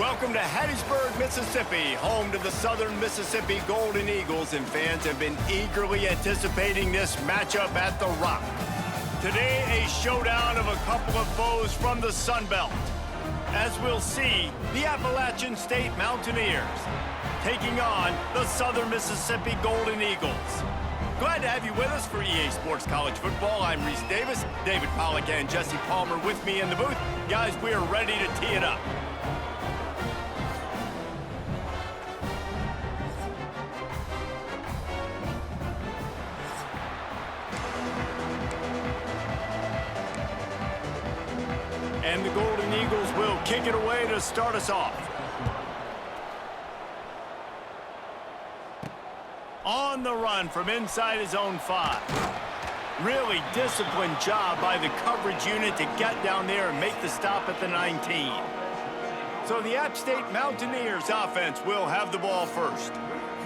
Welcome to Hattiesburg, Mississippi, home to the Southern Mississippi Golden Eagles, and fans have been eagerly anticipating this matchup at the Rock. Today, a showdown of a couple of foes from the Sun Belt. As we'll see, the Appalachian State Mountaineers taking on the Southern Mississippi Golden Eagles. Glad to have you with us for EA Sports College Football. I'm Reese Davis, David Pollack and Jesse Palmer with me in the booth. Guys, we are ready to tee it up. And the Golden Eagles will kick it away to start us off. On the run from inside his own 5. Really disciplined job by the coverage unit to get down there and make the stop at the 19. So the App State Mountaineers offense will have the ball first.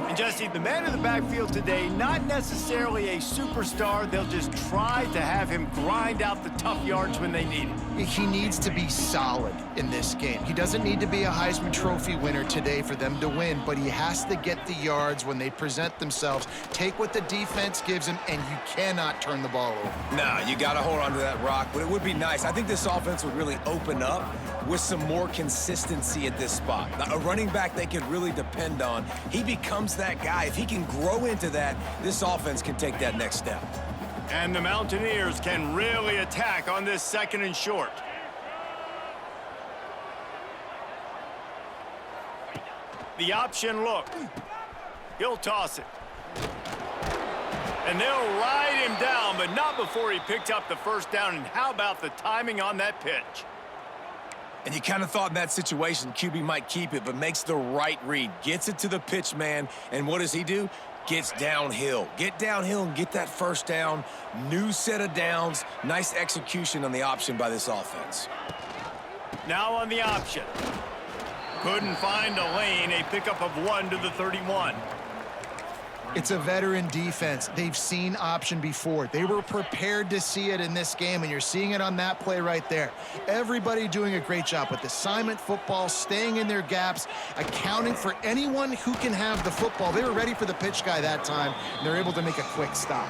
And Jesse, the man in the backfield today, not necessarily a superstar. They'll just try to have him grind out the tough yards when they need it. He needs to be solid in this game. He doesn't need to be a Heisman Trophy winner today for them to win, but he has to get the yards when they present themselves. Take what the defense gives him, and you cannot turn the ball over. No, you got to hold on to that rock, but it would be nice. I think this offense would really open up with some more consistency at this spot. A running back they could really depend on. He becomes that guy. If he can grow into that, this offense can take that next step. And the Mountaineers can really attack on this 2nd and short. The option look. He'll toss it. And they'll ride him down, but not before he picked up the first down. And how about the timing on that pitch? And you kind of thought in that situation QB might keep it, but makes the right read. Gets it to the pitch man, and what does he do? Gets downhill. Get downhill and get that first down. New set of downs. Nice execution on the option by this offense. Now on the option. Couldn't find a lane. A pickup of 1 to the 31. It's a veteran defense. They've seen option before. They were prepared to see it in this game, and you're seeing it on that play right there. Everybody doing a great job with assignment football, staying in their gaps, accounting for anyone who can have the football. They were ready for the pitch guy that time, and they're able to make a quick stop.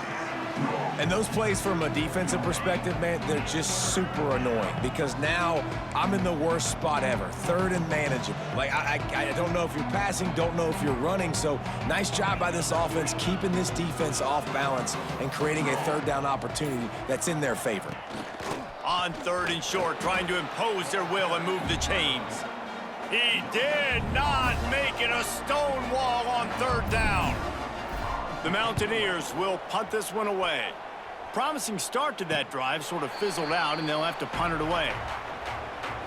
And those plays from a defensive perspective, man, they're just super annoying because now I'm in the worst spot ever, 3rd and manageable. Like, I don't know if you're passing, don't know if you're running, so nice job by this offense keeping this defense off balance and creating a 3rd down opportunity that's in their favor. On 3rd and short, trying to impose their will and move the chains. He did not make it a stone wall on 3rd down. The Mountaineers will punt this one away. Promising start to that drive sort of fizzled out, and they'll have to punt it away.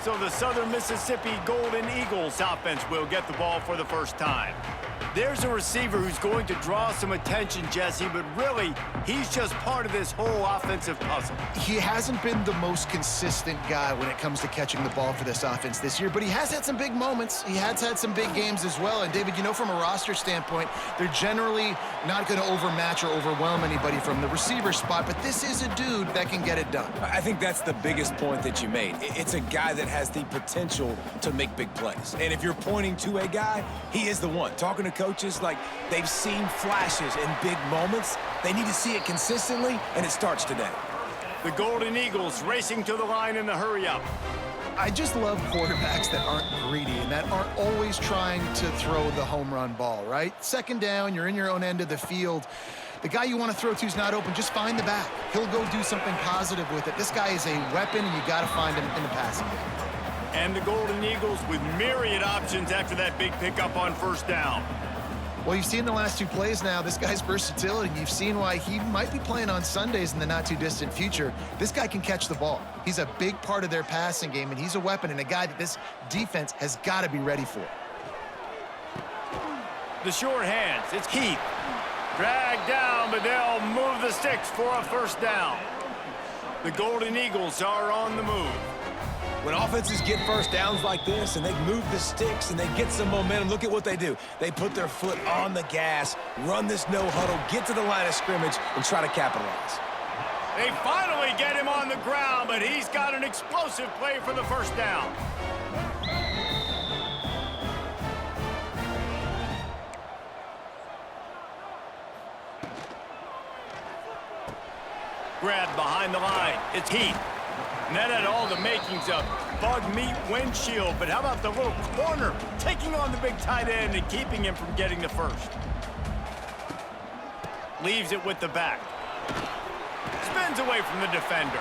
So the Southern Mississippi Golden Eagles offense will get the ball for the first time. There's a receiver who's going to draw some attention, Jesse, but really, he's just part of this whole offensive puzzle. He hasn't been the most consistent guy when it comes to catching the ball for this offense this year, but he has had some big moments. He has had some big games as well. And, David, you know, from a roster standpoint, they're generally not going to overmatch or overwhelm anybody from the receiver spot, but this is a dude that can get it done. I think that's the biggest point that you made. It's a guy that has the potential to make big plays. And if you're pointing to a guy, he is the one. Talking to coaches, like, they've seen flashes in big moments. They need to see it consistently, and it starts today. The Golden Eagles racing to the line in the hurry-up. I just love quarterbacks that aren't greedy and that aren't always trying to throw the home run ball, right? 2nd down, you're in your own end of the field. The guy you want to throw to is not open. Just find the back. He'll go do something positive with it. This guy is a weapon, and you got to find him in the passing game. And the Golden Eagles with myriad options after that big pickup on 1st down. Well, you've seen the last 2 plays now. This guy's versatility. You've seen why he might be playing on Sundays in the not-too-distant future. This guy can catch the ball. He's a big part of their passing game, and he's a weapon and a guy that this defense has got to be ready for. The short hands. It's Keith. Dragged down, but they'll move the sticks for a 1st down. The Golden Eagles are on the move. When offenses get first downs like this and they move the sticks and they get some momentum, look at what they do. They put their foot on the gas, run this no huddle, get to the line of scrimmage, and try to capitalize. They finally get him on the ground, but he's got an explosive play for the 1st down. Grabbed behind the line. It's Heath. And that had all the makings of bug meat windshield. But how about the little corner taking on the big tight end and keeping him from getting the first? Leaves it with the back. Spins away from the defender.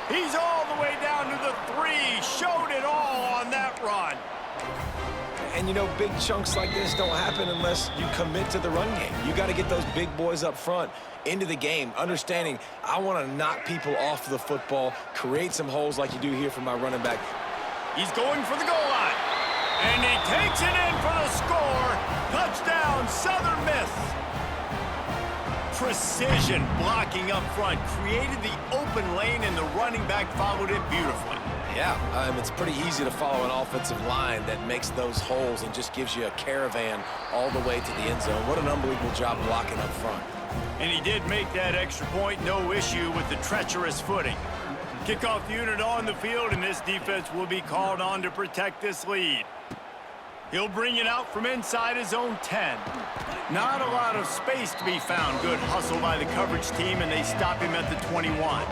He's all the way down to the 3. Showed it all on that run. And, you know, big chunks like this don't happen unless you commit to the run game. You got to get those big boys up front into the game, understanding I want to knock people off the football, create some holes like you do here for my running back. He's going for the goal line. And he takes it in for the score. Touchdown, Southern Miss. Precision blocking up front created the open lane, and the running back followed it beautifully. Yeah, it's pretty easy to follow an offensive line that makes those holes and just gives you a caravan all the way to the end zone. What an unbelievable job blocking up front. And he did make that extra point, no issue with the treacherous footing. Kickoff unit on the field, and this defense will be called on to protect this lead. He'll bring it out from inside his own 10. Not a lot of space to be found. Good hustle by the coverage team, and they stop him at the 21.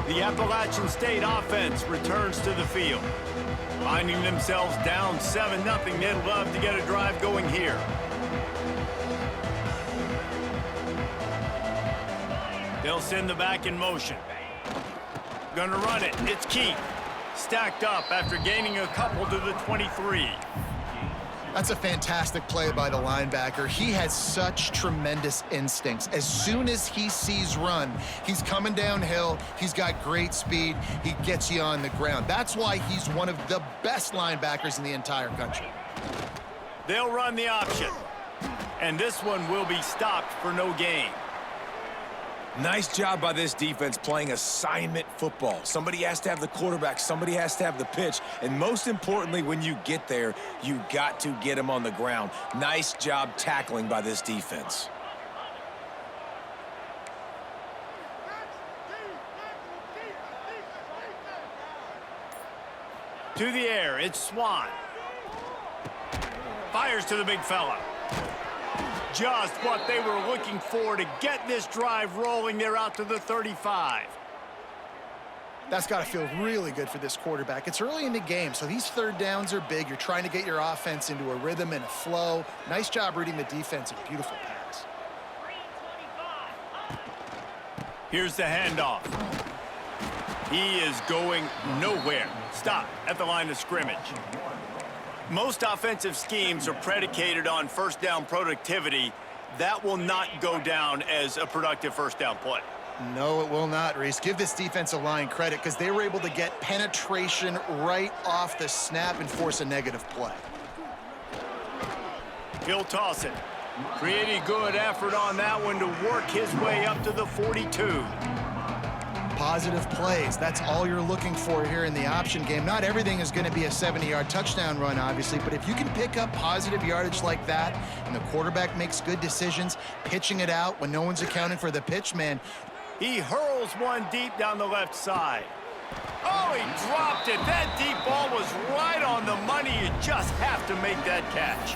The Appalachian State offense returns to the field. Finding themselves down 7-0, they'd love to get a drive going here. They'll send the back in motion. Gonna run it. It's Keith. Stacked up after gaining a couple to the 23. That's a fantastic play by the linebacker. He has such tremendous instincts. As soon as he sees run, he's coming downhill. He's got great speed. He gets you on the ground. That's why he's one of the best linebackers in the entire country. They'll run the option. And this one will be stopped for no gain. Nice job by this defense playing assignment football. Somebody has to have the quarterback. Somebody has to have the pitch. And most importantly, when you get there, you got to get him on the ground. Nice job tackling by this defense. To the air, it's Swan. Fires to the big fella. Just what they were looking for to get this drive rolling. They're out to the 35. That's got to feel really good for this quarterback. It's early in the game, so these third downs are big. You're trying to get your offense into a rhythm and a flow. Nice job reading the defense. A beautiful pass. Here's the handoff. He is going nowhere. Stop at the line of scrimmage. Most offensive schemes are predicated on first down productivity. That will not go down as a productive first down play. No, it will not, Reese. Give this defensive line credit because they were able to get penetration right off the snap and force a negative play. He'll toss it. Pretty good effort on that one to work his way up to the 42. Positive plays. That's all you're looking for here in the option game. Not everything is going to be a 70-yard touchdown run, obviously, but if you can pick up positive yardage like that and the quarterback makes good decisions, pitching it out when no one's accounting for the pitch, man. He hurls one deep down the left side. Oh, he dropped it. That deep ball was right on the money. You just have to make that catch.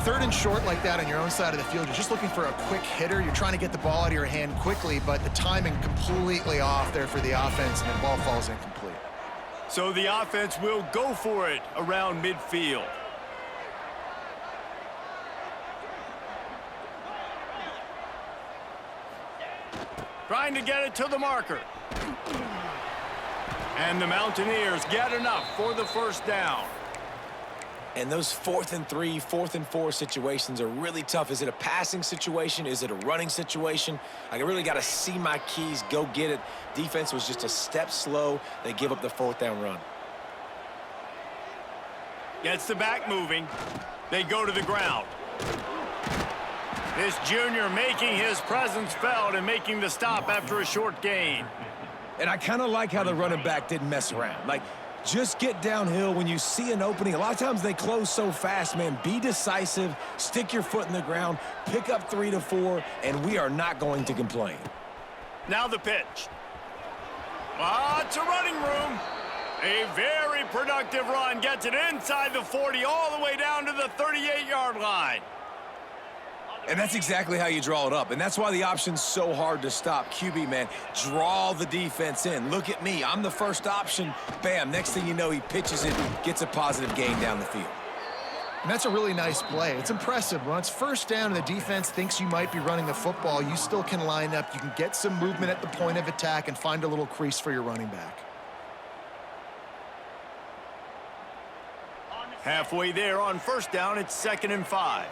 Third and short like that on your own side of the field, you're just looking for a quick hitter. You're trying to get the ball out of your hand quickly, but the timing completely off there for the offense, and the ball falls incomplete. So the offense will go for it around midfield. Trying to get it to the marker. And the Mountaineers get enough for the first down. And those 4th and 3, 4th and 4 situations are really tough. Is it a passing situation? Is it a running situation? I really got to see my keys, go get it. Defense was just a step slow. They give up the 4th down run. Gets the back moving. They go to the ground. This junior making his presence felt and making the stop after a short gain. And I kind of like how the running back didn't mess around. Like, just get downhill when you see an opening. A lot of times they close so fast, man. Be decisive, stick your foot in the ground, pick up 3 to 4, and we are not going to complain. Now the pitch. Lots of running room. A very productive run. Gets it inside the 40 all the way down to the 38-yard line. And that's exactly how you draw it up. And that's why the option's so hard to stop. QB, man, draw the defense in. Look at me. I'm the first option. Bam. Next thing you know, he pitches it, gets a positive gain down the field. And that's a really nice play. It's impressive. When it's first down and the defense thinks you might be running the football, you still can line up. You can get some movement at the point of attack and find a little crease for your running back. Halfway there on first down, it's 2nd and 5.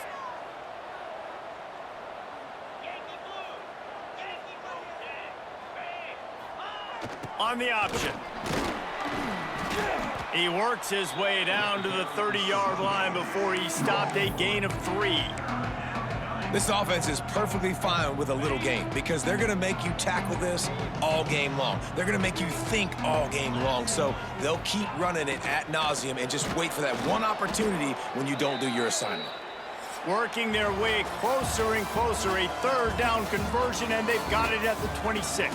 On the option. He works his way down to the 30-yard line before he stopped, a gain of 3. This offense is perfectly fine with a little game because they're going to make you tackle this all game long. They're going to make you think all game long. So they'll keep running it ad nauseum and just wait for that one opportunity when you don't do your assignment. Working their way closer and closer, a 3rd down conversion, and they've got it at the 26.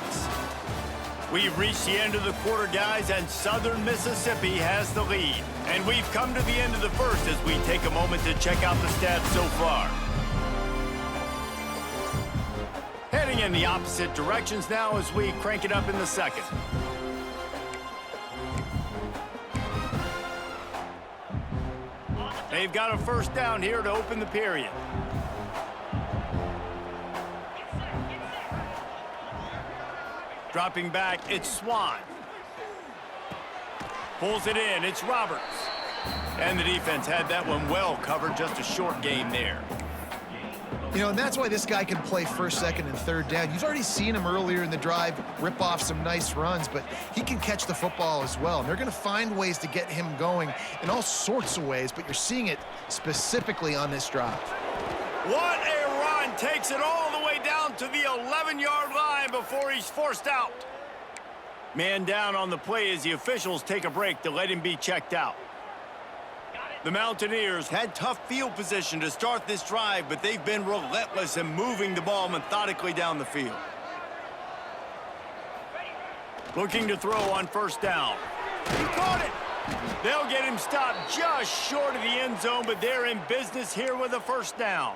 We've reached the end of the quarter, guys, and Southern Mississippi has the lead. And we've come to the end of the first as we take a moment to check out the stats so far. Heading in the opposite directions now as we crank it up in the second. They've got a first down here to open the period. Dropping back, it's Swan. Pulls it in, it's Roberts. And the defense had that one well covered, just a short gain there. You know, and that's why this guy can play 1st, 2nd, and 3rd down. You've already seen him earlier in the drive rip off some nice runs, but he can catch the football as well. And they're going to find ways to get him going in all sorts of ways, but you're seeing it specifically on this drive. What a run! Takes it all the way down to the 11-yard line before he's forced out. Man down on the play as the officials take a break to let him be checked out. The Mountaineers had tough field position to start this drive, but they've been relentless in moving the ball methodically down the field. Looking to throw on first down. He caught it! They'll get him stopped just short of the end zone, but they're in business here with a first down.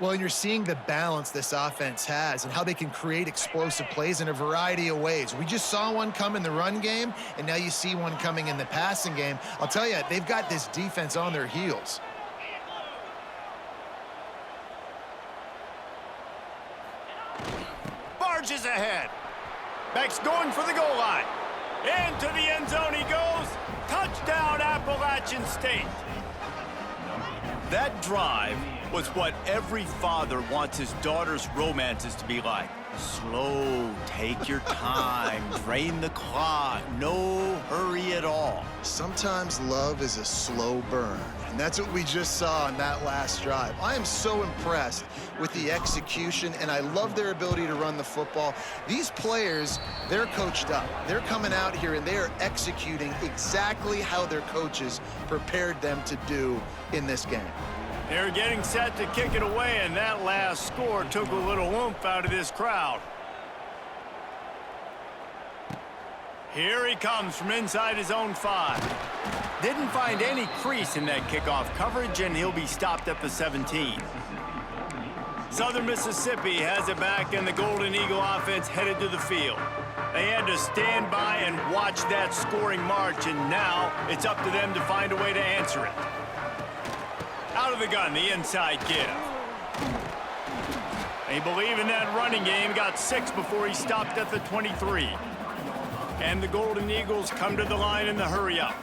Well, and you're seeing the balance this offense has and how they can create explosive plays in a variety of ways. We just saw one come in the run game, and now you see one coming in the passing game. I'll tell you, they've got this defense on their heels. Barges ahead. Beck's going for the goal line. Into the end zone he goes. Touchdown, Appalachian State. That drive was what every father wants his daughter's romances to be like. Slow, take your time, drain the clock, no hurry at all. Sometimes love is a slow burn, and that's what we just saw on that last drive. I am so impressed with the execution, and I love their ability to run the football. These players, they're coached up. They're coming out here, and they are executing exactly how their coaches prepared them to do in this game. They're getting set to kick it away, and that last score took a little oomph out of this crowd. Here he comes from inside his own 5. Didn't find any crease in that kickoff coverage, and he'll be stopped at the 17. Southern Mississippi has it back, and the Golden Eagle offense headed to the field. They had to stand by and watch that scoring march, and now it's up to them to find a way to answer it. Out of the gun, the inside give. They believe in that running game, got 6 before he stopped at the 23. And the Golden Eagles come to the line in the hurry up.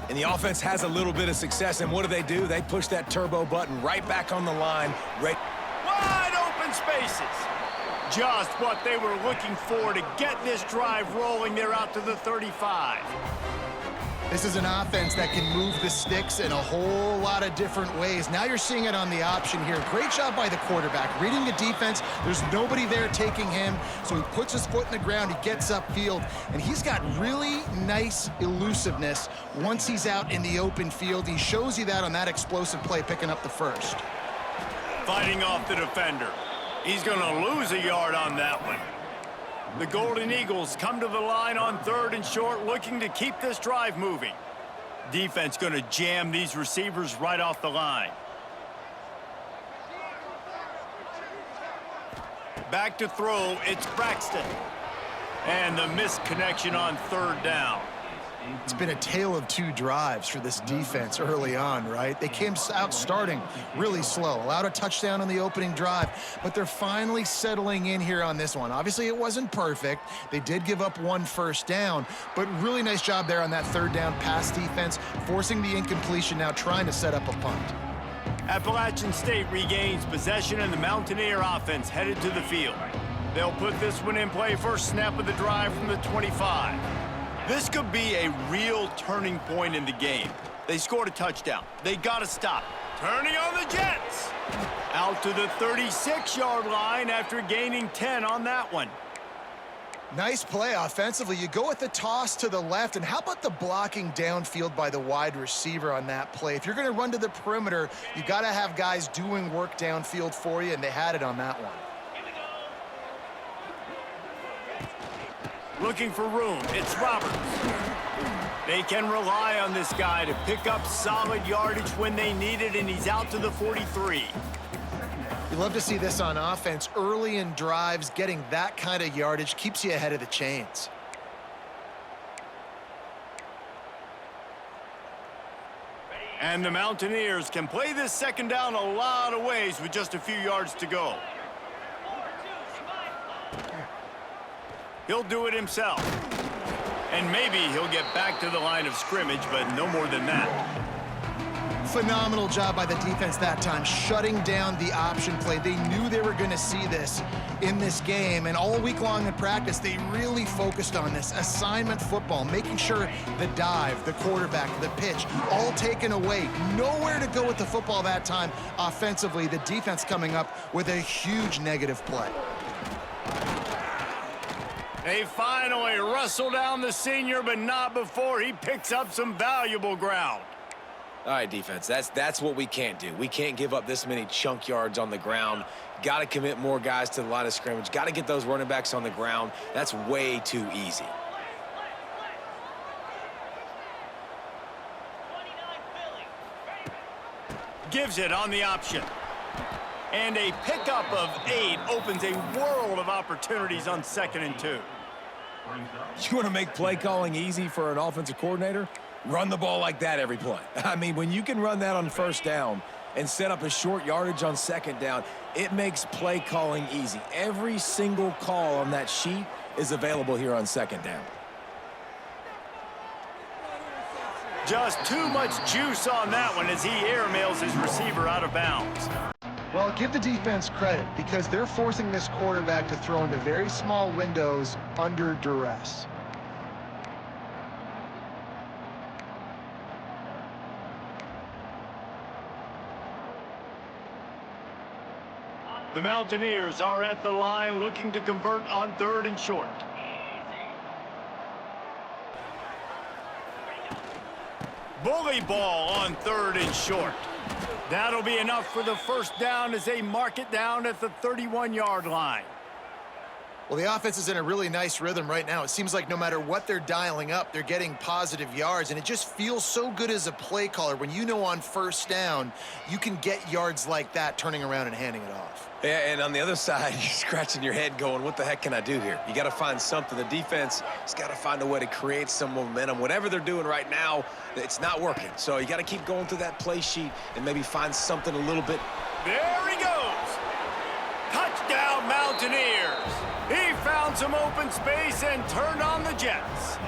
And the offense has a little bit of success, and what do? They push that turbo button right back on the line. Wide open spaces. Just what they were looking for to get this drive rolling. They're out to the 35. This is an offense that can move the sticks in a whole lot of different ways. Now you're seeing it on the option here. Great job by the quarterback. Reading the defense, there's nobody there taking him, so he puts his foot in the ground, he gets upfield, and he's got really nice elusiveness once he's out in the open field. He shows you that on that explosive play, picking up the first. Fighting off the defender. He's going to lose a yard on that one. The Golden Eagles come to the line on 3rd and short, looking to keep this drive moving. Defense going to jam these receivers right off the line. Back to throw, it's Braxton. And the missed connection on third down. It's been a tale of two drives for this defense early on, right? They came out starting really slow, allowed a touchdown on the opening drive, but they're finally settling in here on this one. Obviously, it wasn't perfect. They did give up one first down, but really nice job there on that third down pass defense, forcing the incompletion, now trying to set up a punt. Appalachian State regains possession, and the Mountaineer offense headed to the field. They'll put this one in play first snap of the drive from the 25. This could be a real turning point in the game. They scored a touchdown. They got to stop. Turning on the Jets. Out to the 36-yard line after gaining 10 on that one. Nice play offensively. You go with the toss to the left, and how about the blocking downfield by the wide receiver on that play? If you're going to run to the perimeter, you got to have guys doing work downfield for you, and they had it on that one. Looking for room, it's Roberts. They can rely on this guy to pick up solid yardage when they need it, and he's out to the 43. You love to see this on offense. Early in drives, getting that kind of yardage keeps you ahead of the chains. And the Mountaineers can play this second down a lot of ways with just a few yards to go. He'll do it himself. And maybe he'll get back to the line of scrimmage, but no more than that. Phenomenal job by the defense that time, shutting down the option play. They knew they were going to see this in this game, and all week long in practice, they really focused on this assignment football, making sure the dive, the quarterback, the pitch, all taken away. Nowhere to go with the football that time offensively. The defense coming up with a huge negative play. They finally wrestle down the senior, but not before he picks up some valuable ground. All right, defense, that's what we can't do. We can't give up this many chunk yards on the ground. Got to commit more guys to the line of scrimmage. Got to get those running backs on the ground. That's way too easy. Gives it on the option. And a pickup of 8 opens a world of opportunities on 2nd and 2. You want to make play calling easy for an offensive coordinator? Run the ball like that every play. I mean, when you can run that on first down and set up a short yardage on second down, it makes play calling easy. Every single call on that sheet is available here on second down. Just too much juice on that one as he airmails his receiver out of bounds. Well, give the defense credit because they're forcing this quarterback to throw into very small windows under duress. The Mountaineers are at the line looking to convert on 3rd and short. Bully ball on 3rd and short. That'll be enough for the first down as they mark it down at the 31-yard line. Well, the offense is in a really nice rhythm right now. It seems like no matter what they're dialing up, they're getting positive yards, and it just feels so good as a play caller when you know on first down you can get yards like that turning around and handing it off. Yeah, and on the other side, you're scratching your head going, what the heck can I do here? You got to find something. The defense has got to find a way to create some momentum. Whatever they're doing right now, it's not working. So you got to keep going through that play sheet and maybe find something a little bit. There he goes. Touchdown, Mountaineers. He found some open space and turned on the Jets.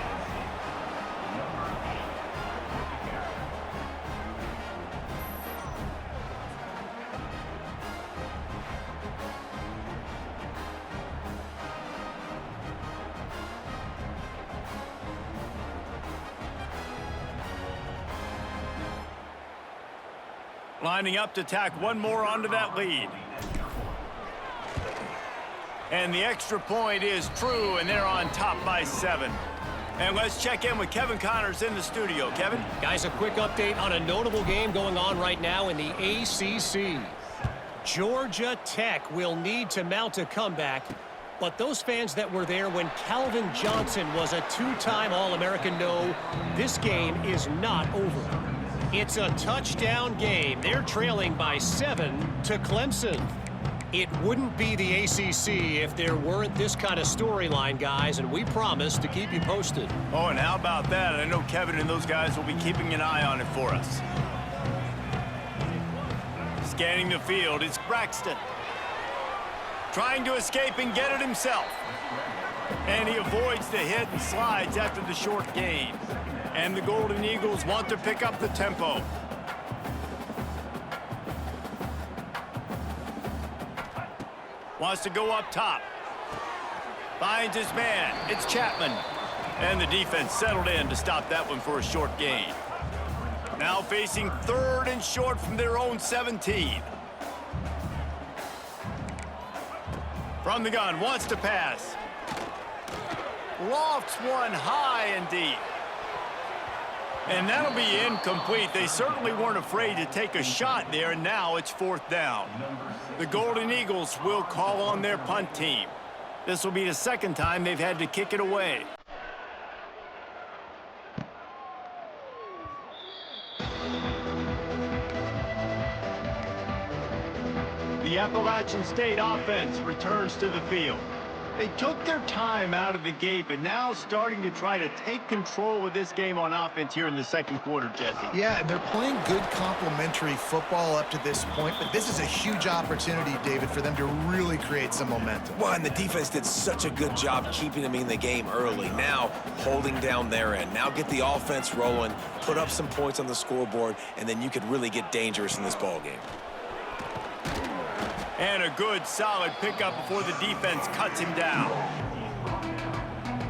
Lining up to tack one more onto that lead. And the extra point is true, and they're on top by 7. And let's check in with Kevin Connors in the studio. Kevin? Guys, a quick update on a notable game going on right now in the ACC. Georgia Tech will need to mount a comeback, but those fans that were there when Calvin Johnson was a 2-time All-American know this game is not over. It's a touchdown game. They're trailing by 7 to Clemson. It wouldn't be the ACC if there weren't this kind of storyline, guys, and we promise to keep you posted. Oh, and how about that? I know Kevin and those guys will be keeping an eye on it for us. Scanning the field, it's Braxton. Trying to escape and get it himself. And he avoids the hit and slides after the short gain. And the Golden Eagles want to pick up the tempo. Wants to go up top. Finds his man. It's Chapman. And the defense settled in to stop that one for a short gain. Now facing 3rd and short from their own 17. From the gun, wants to pass. Lofts one high and deep. And that'll be incomplete. They certainly weren't afraid to take a shot there, and now it's 4th down. The Golden Eagles will call on their punt team. This will be the 2nd time they've had to kick it away. The Appalachian State offense returns to the field. They took their time out of the gate, but now starting to try to take control of this game on offense here in the 2nd quarter, Jesse. Yeah, they're playing good complementary football up to this point, but this is a huge opportunity, David, for them to really create some momentum. Well, and the defense did such a good job keeping them in the game early. Now, holding down their end. Now get the offense rolling, put up some points on the scoreboard, and then you could really get dangerous in this ball game. And a good, solid pickup before the defense cuts him down.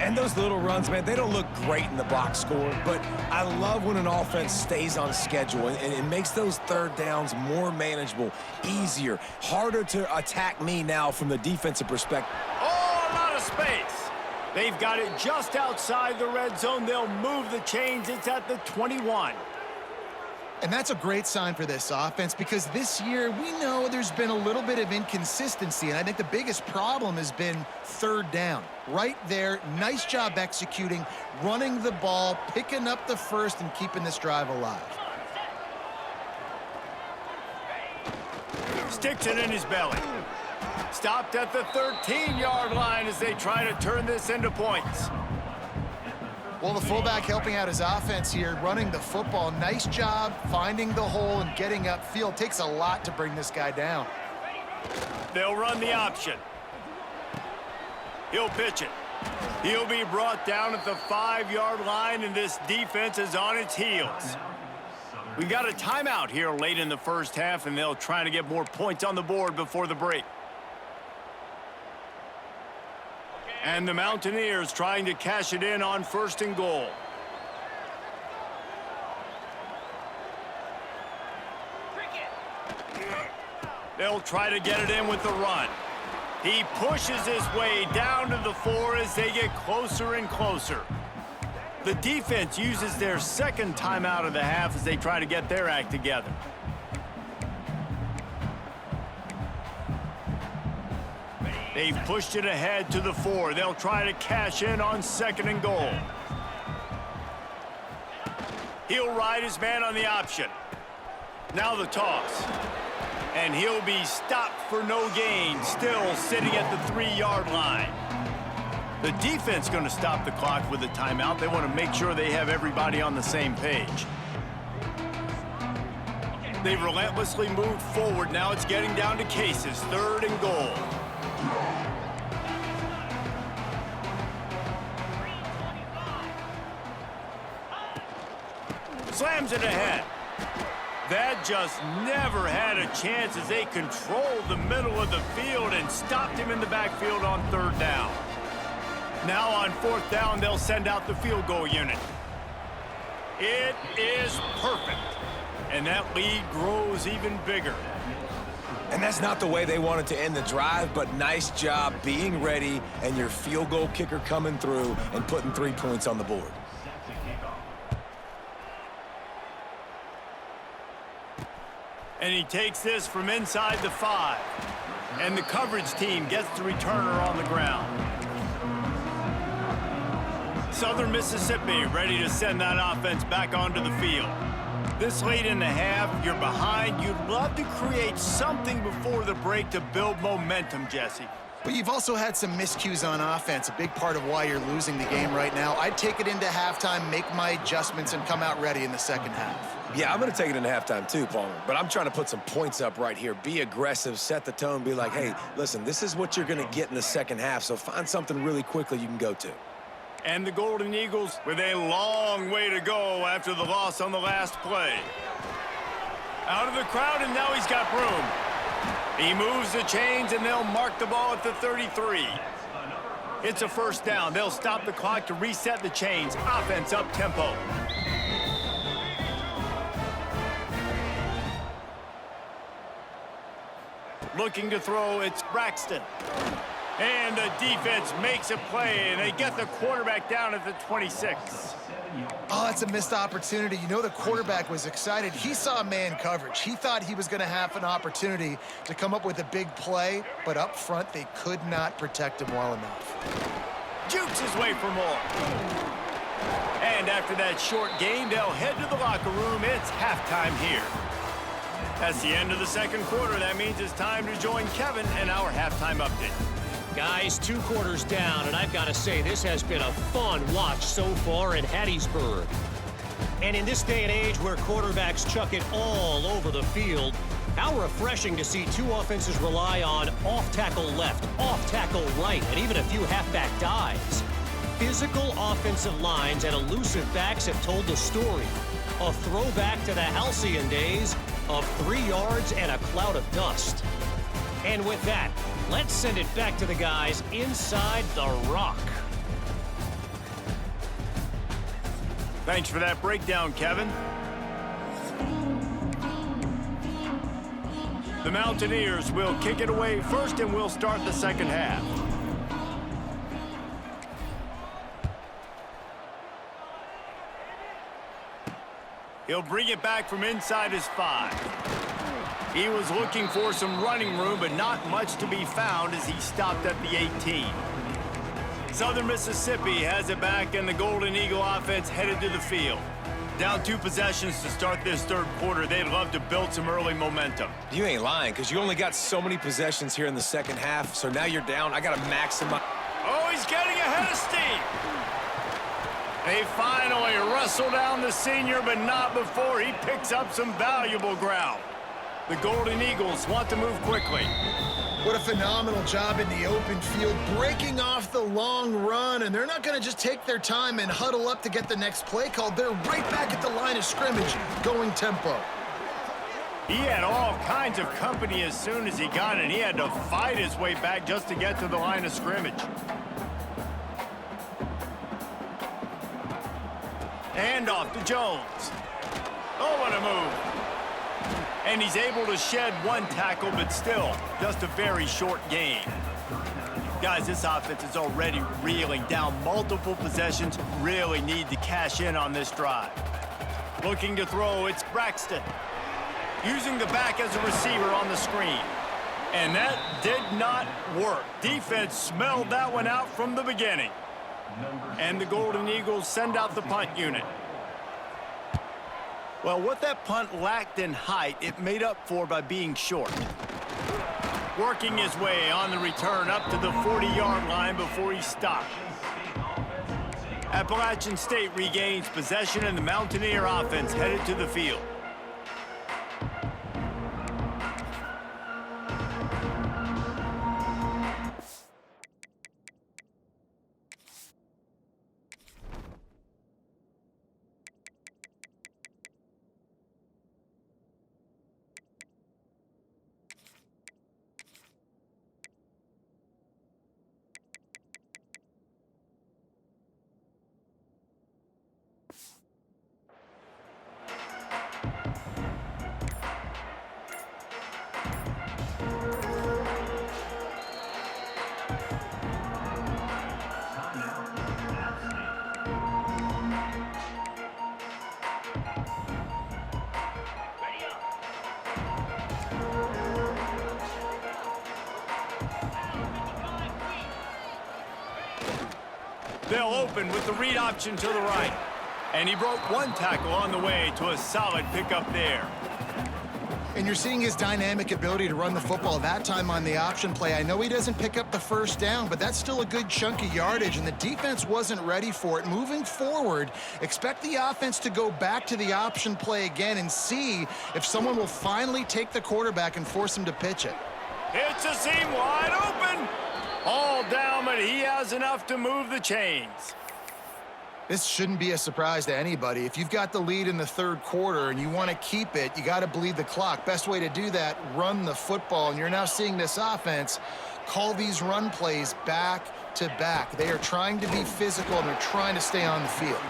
And those little runs, man, they don't look great in the box score, but I love when an offense stays on schedule, and it makes those 3rd downs more manageable, easier, harder to attack me now from the defensive perspective. Oh, a lot of space. They've got it just outside the red zone. They'll move the chains. It's at the 21. And that's a great sign for this offense because this year we know there's been a little bit of inconsistency, and I think the biggest problem has been 3rd down. Right there, nice job executing, running the ball, picking up the first, and keeping this drive alive. Sticks it in his belly. Stopped at the 13-yard line as they try to turn this into points. Well, the fullback helping out his offense here, running the football. Nice job finding the hole and getting upfield. Takes a lot to bring this guy down. They'll run the option. He'll pitch it. He'll be brought down at the 5-yard line, and this defense is on its heels. We've got a timeout here late in the 1st half, and they'll try to get more points on the board before the break. And the Mountaineers trying to cash it in on 1st and goal. They'll try to get it in with the run. He pushes his way down to the 4 as they get closer and closer. The defense uses their 2nd timeout of the half as they try to get their act together. They've pushed it ahead to the 4. They'll try to cash in on 2nd and goal. He'll ride his man on the option. Now the toss. And he'll be stopped for no gain, still sitting at the 3-yard line. The defense going to stop the clock with a timeout. They want to make sure they have everybody on the same page. They've relentlessly moved forward. Now it's getting down to cases. 3rd and goal. Slams it ahead. That just never had a chance as they controlled the middle of the field and stopped him in the backfield on 3rd down. Now on 4th down, they'll send out the field goal unit. It is perfect. And that lead grows even bigger. And that's not the way they wanted to end the drive, but nice job being ready and your field goal kicker coming through and putting 3 points on the board. And he takes this from inside the 5. And the coverage team gets the returner on the ground. Southern Mississippi ready to send that offense back onto the field. This late in the half, you're behind. You'd love to create something before the break to build momentum, Jesse. But you've also had some miscues on offense, a big part of why you're losing the game right now. I'd take it into halftime, make my adjustments, and come out ready in the second half. Yeah, I'm going to take it into halftime too, Palmer. But I'm trying to put some points up right here. Be aggressive, set the tone, be like, hey, listen, this is what you're going to get in the second half, so find something really quickly you can go to. And the Golden Eagles with a long way to go after the loss on the last play. Out of the crowd, and now he's got room. He moves the chains, and they'll mark the ball at the 33. It's a first down. They'll stop the clock to reset the chains. Offense up tempo. Looking to throw, it's Braxton. And the defense makes a play, and they get the quarterback down at the 26. Oh, it's a missed opportunity. You know the quarterback was excited. He saw man coverage. He thought he was going to have an opportunity to come up with a big play, but up front, they could not protect him well enough. Jukes his way for more. And after that short gain, they'll head to the locker room. It's halftime here. That's the end of the second quarter. That means it's time to join Kevin in our halftime update. Guys, 2 quarters down, and I've got to say, this has been a fun watch so far in Hattiesburg. And in this day and age where quarterbacks chuck it all over the field, how refreshing to see 2 offenses rely on off-tackle left, off-tackle right, and even a few halfback dives. Physical offensive lines and elusive backs have told the story. A throwback to the halcyon days of 3 yards and a cloud of dust. And with that, let's send it back to the guys inside the rock. Thanks for that breakdown, Kevin. The Mountaineers will kick it away first, and we'll start the second half. He'll bring it back from inside his 5. He was looking for some running room, but not much to be found as he stopped at the 18. Southern Mississippi has it back, and the Golden Eagle offense headed to the field. Down 2 possessions to start this third quarter. They'd love to build some early momentum. You ain't lying, because you only got so many possessions here in the second half, so now you're down. I got to maximize. Oh, he's getting ahead of steam. They finally wrestle down the senior, but not before he picks up some valuable ground. The Golden Eagles want to move quickly. What a phenomenal job in the open field, breaking off the long run, and they're not going to just take their time and huddle up to get the next play called. They're right back at the line of scrimmage, going tempo. He had all kinds of company as soon as he got it. He had to fight his way back just to get to the line of scrimmage. And off to Jones. Oh, what a move. And he's able to shed 1 tackle, but still, just a very short gain. Guys, this offense is already reeling down multiple possessions. Really need to cash in on this drive. Looking to throw, it's Braxton. Using the back as a receiver on the screen. And that did not work. Defense smelled that one out from the beginning. And the Golden Eagles send out the punt unit. Well, what that punt lacked in height, it made up for by being short. Working his way on the return up to the 40-yard line before he stopped. Appalachian State regains possession, and the Mountaineer offense headed to the field. They'll open with the read option to the right. And he broke one tackle on the way to a solid pickup there. And you're seeing his dynamic ability to run the football, that time on the option play. I know he doesn't pick up the first down, but that's still a good chunk of yardage, and the defense wasn't ready for it. Moving forward, expect the offense to go back to the option play again and see if someone will finally take the quarterback and force him to pitch it. It's a seam wide open. All down, but he has enough to move the chains. This shouldn't be a surprise to anybody. If you've got the lead in the third quarter and you want to keep it, you got to bleed the clock. Best way to do that, run the football. And you're now seeing this offense call these run plays back to back. They are trying to be physical, and they're trying to stay on the field.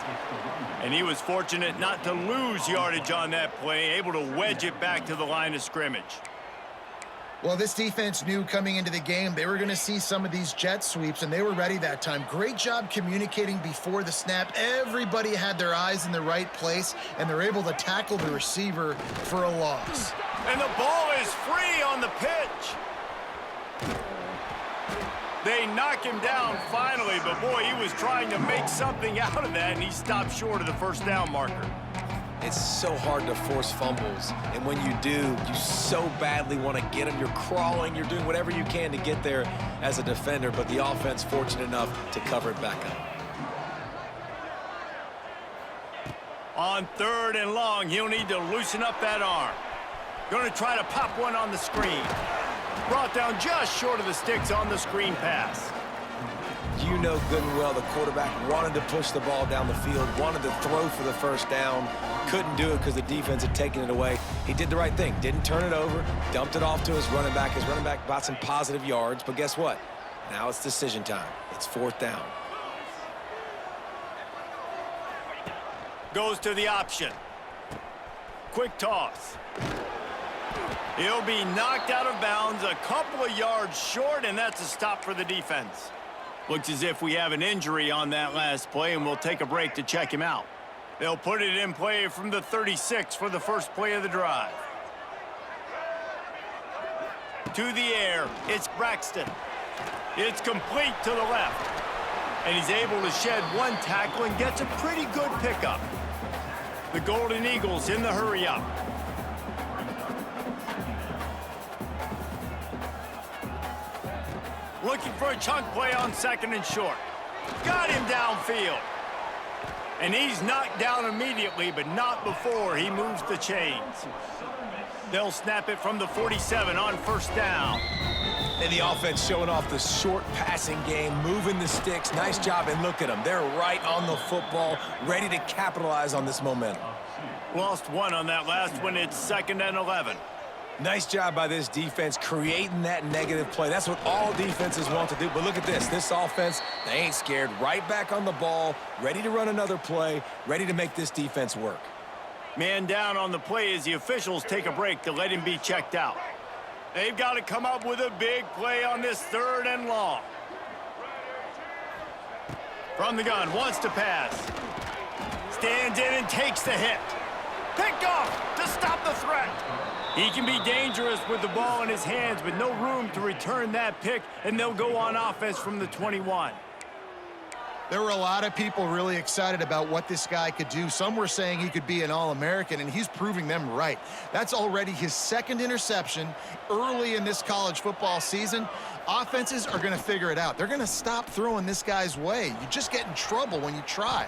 And he was fortunate not to lose yardage on that play, able to wedge it back to the line of scrimmage. Well, this defense knew coming into the game they were going to see some of these jet sweeps, and they were ready that time. Great job communicating before the snap. Everybody had their eyes in the right place, and they're able to tackle the receiver for a loss. And the ball is free on the pitch. They knock him down finally, but boy, he was trying to make something out of that, and he stopped short of the first down marker. It's so hard to force fumbles, and when you do, you so badly want to get them. You're crawling, you're doing whatever you can to get there as a defender, but the offense fortunate enough to cover it back up. On 3rd and long, he'll need to loosen up that arm. Going to try to pop one on the screen. Brought down just short of the sticks on the screen pass. You know good and well the quarterback wanted to push the ball down the field, wanted to throw for the first down, couldn't do it because the defense had taken it away. He did the right thing, didn't turn it over, dumped it off to his running back. His running back got some positive yards, but guess what? Now it's decision time. It's 4th down. Goes to the option. Quick toss. He'll be knocked out of bounds a couple of yards short, and that's a stop for the defense. Looks as if we have an injury on that last play, and we'll take a break to check him out. They'll put it in play from the 36 for the first play of the drive. To the air, it's Braxton. It's complete to the left. And he's able to shed one tackle and gets a pretty good pickup. The Golden Eagles in the hurry-up. Looking for a chunk play on 2nd and short. Got him downfield. And he's knocked down immediately, but not before he moves the chains. They'll snap it from the 47 on 1st down. And the offense showing off the short passing game, moving the sticks. Nice job, and look at them. They're right on the football, ready to capitalize on this momentum. Lost one on that last one. It's 2nd and 11. Nice job by this defense creating that negative play. That's what all defenses want to do. But look at this. This offense, they ain't scared. Right back on the ball, ready to run another play, ready to make this defense work. Man down on the play as the officials take a break to let him be checked out. They've got to come up with a big play on this 3rd and long. From the gun, wants to pass. Stands in and takes the hit. Picked off to stop the threat. He can be dangerous with the ball in his hands, but no room to return that pick, and they'll go on offense from the 21. There were a lot of people really excited about what this guy could do. Some were saying he could be an All-American, and he's proving them right. That's already his 2nd interception early in this college football season. Offenses are going to figure it out. They're going to stop throwing this guy's way. You just get in trouble when you try.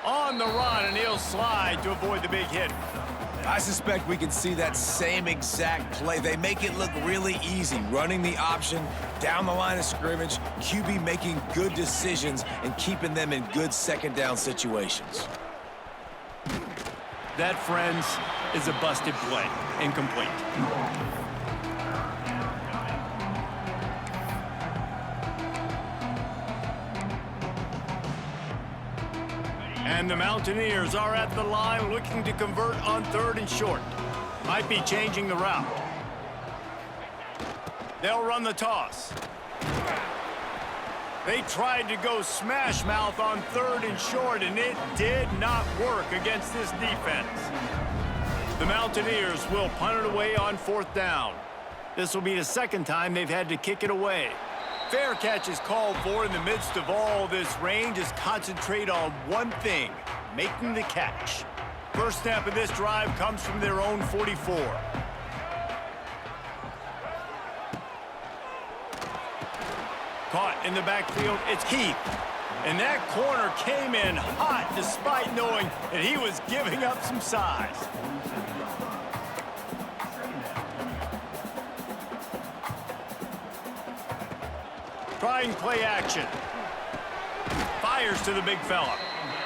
On the run, and he'll slide to avoid the big hit. I suspect we can see that same exact play. They make it look really easy, running the option down the line of scrimmage, QB making good decisions and keeping them in good 2nd down situations. That, friends, is a busted play. Incomplete. And the Mountaineers are at the line looking to convert on 3rd and short. Might be changing the route. They'll run the toss. They tried to go smash mouth on 3rd and short, and it did not work against this defense. The Mountaineers will punt it away on 4th down. This will be the 2nd time they've had to kick it away. Fair catch is called for in the midst of all this rain. Just concentrate on one thing, making the catch. First snap of this drive comes from their own 44. Caught in the backfield, it's Heath. And that corner came in hot despite knowing that he was giving up some size. Trying play action. Fires to the big fella.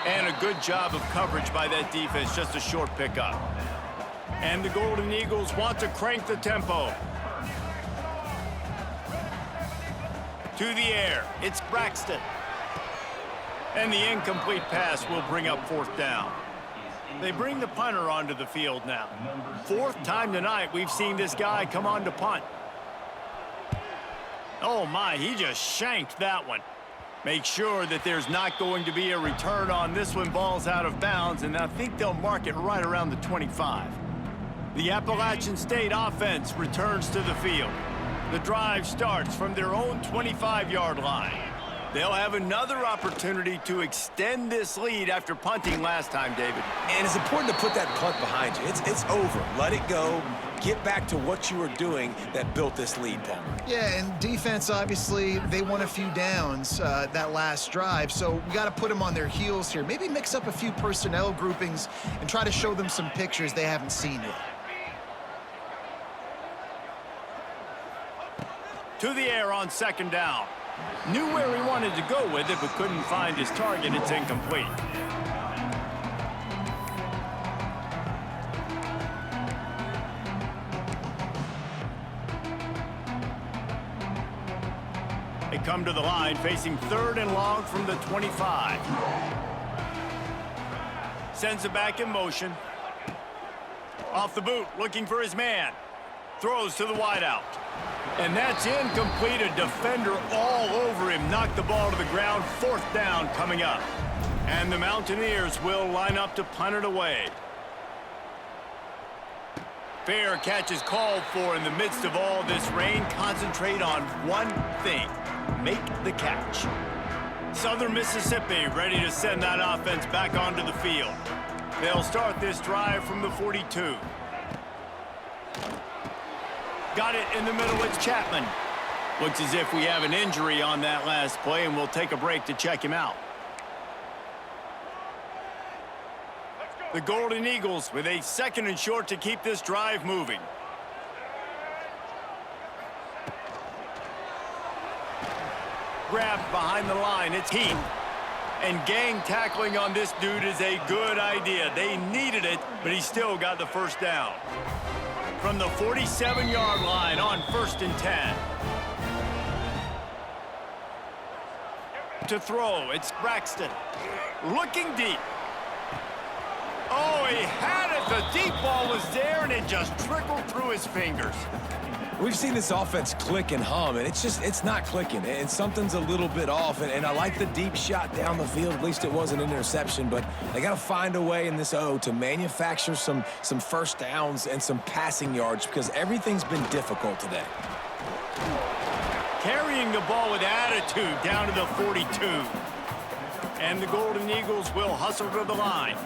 And a good job of coverage by that defense, just a short pickup. And the Golden Eagles want to crank the tempo. To the air, it's Braxton. And the incomplete pass will bring up fourth down. They bring the punter onto the field now. Fourth time tonight we've seen this guy come on to punt. Oh my, he just shanked that one. Make sure that there's not going to be a return on this one. Ball's out of bounds, and I think they'll mark it right around the 25. The Appalachian State offense returns to the field. The drive starts from their own 25-yard line. They'll have another opportunity to extend this lead after punting last time, David. And it's important to put that punt behind you. It's over. Let it go. Get back to what you were doing that built this lead, Paul. Yeah, and defense, obviously, they won a few downs that last drive, so we got to put them on their heels here. Maybe mix up a few personnel groupings and try to show them some pictures they haven't seen yet. To the air on second down. Knew where he wanted to go with it, but couldn't find his target. It's incomplete. They come to the line, facing third and long from the 25. Sends it back in motion. Off the boot, looking for his man. Throws to the wideout. And that's incomplete. A defender all over him. Knocked the ball to the ground. Fourth down coming up. And the Mountaineers will line up to punt it away. Fair catch is called for in the midst of all this rain. Concentrate on one thing. Make the catch. Southern Mississippi ready to send that offense back onto the field. They'll start this drive from the 42. Got it in the middle, it's Chapman. Looks as if we have an injury on that last play, and we'll take a break to check him out. The Golden Eagles with a second and short to keep this drive moving. Grabbed behind the line, it's Heath. And gang tackling on this dude is a good idea. They needed it, but he still got the first down. From the 47-yard line on 1st and 10. To throw, it's Braxton. Looking deep. Oh, he had it. The deep ball was there, and it just trickled through his fingers. We've seen this offense click and hum, and it's not clicking, and something's a little bit off, and I like the deep shot down the field. At least it wasn't an interception, but they got to find a way in this O to manufacture some first downs and some passing yards, because everything's been difficult today. Carrying the ball with attitude down to the 42. And the Golden Eagles will hustle to the line.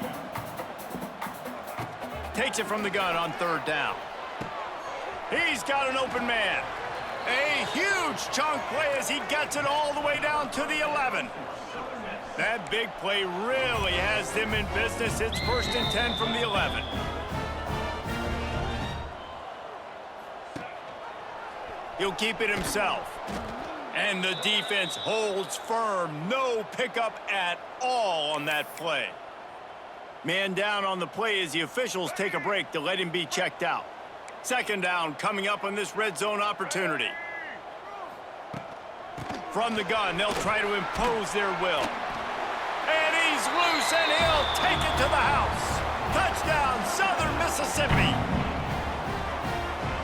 Takes it from the gun on third down. He's got an open man. A huge chunk play as he gets it all the way down to the 11. That big play really has them in business. It's 1st and 10 from the 11. He'll keep it himself. And the defense holds firm. No pickup at all on that play. Man down on the play as the officials take a break to let him be checked out. Second down coming up on this red zone opportunity. From the gun, they'll try to impose their will. And he's loose, and he'll take it to the house. Touchdown, Southern Mississippi.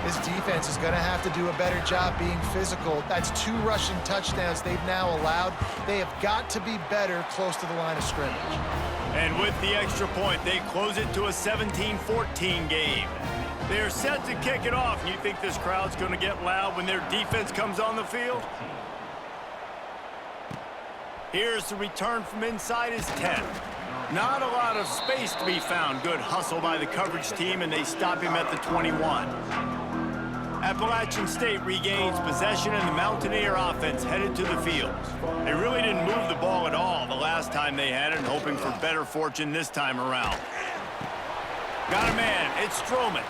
This defense is going to have to do a better job being physical. That's 2 rushing touchdowns they've now allowed. They have got to be better close to the line of scrimmage. And with the extra point, they close it to a 17-14 game. They're set to kick it off. You think this crowd's going to get loud when their defense comes on the field? Here's the return from inside his 10. Not a lot of space to be found. Good hustle by the coverage team, and they stop him at the 21. Appalachian State regains possession, and the Mountaineer offense headed to the field. They really didn't move the ball at all the last time they had it, hoping for better fortune this time around. Got a man. It's Stroman.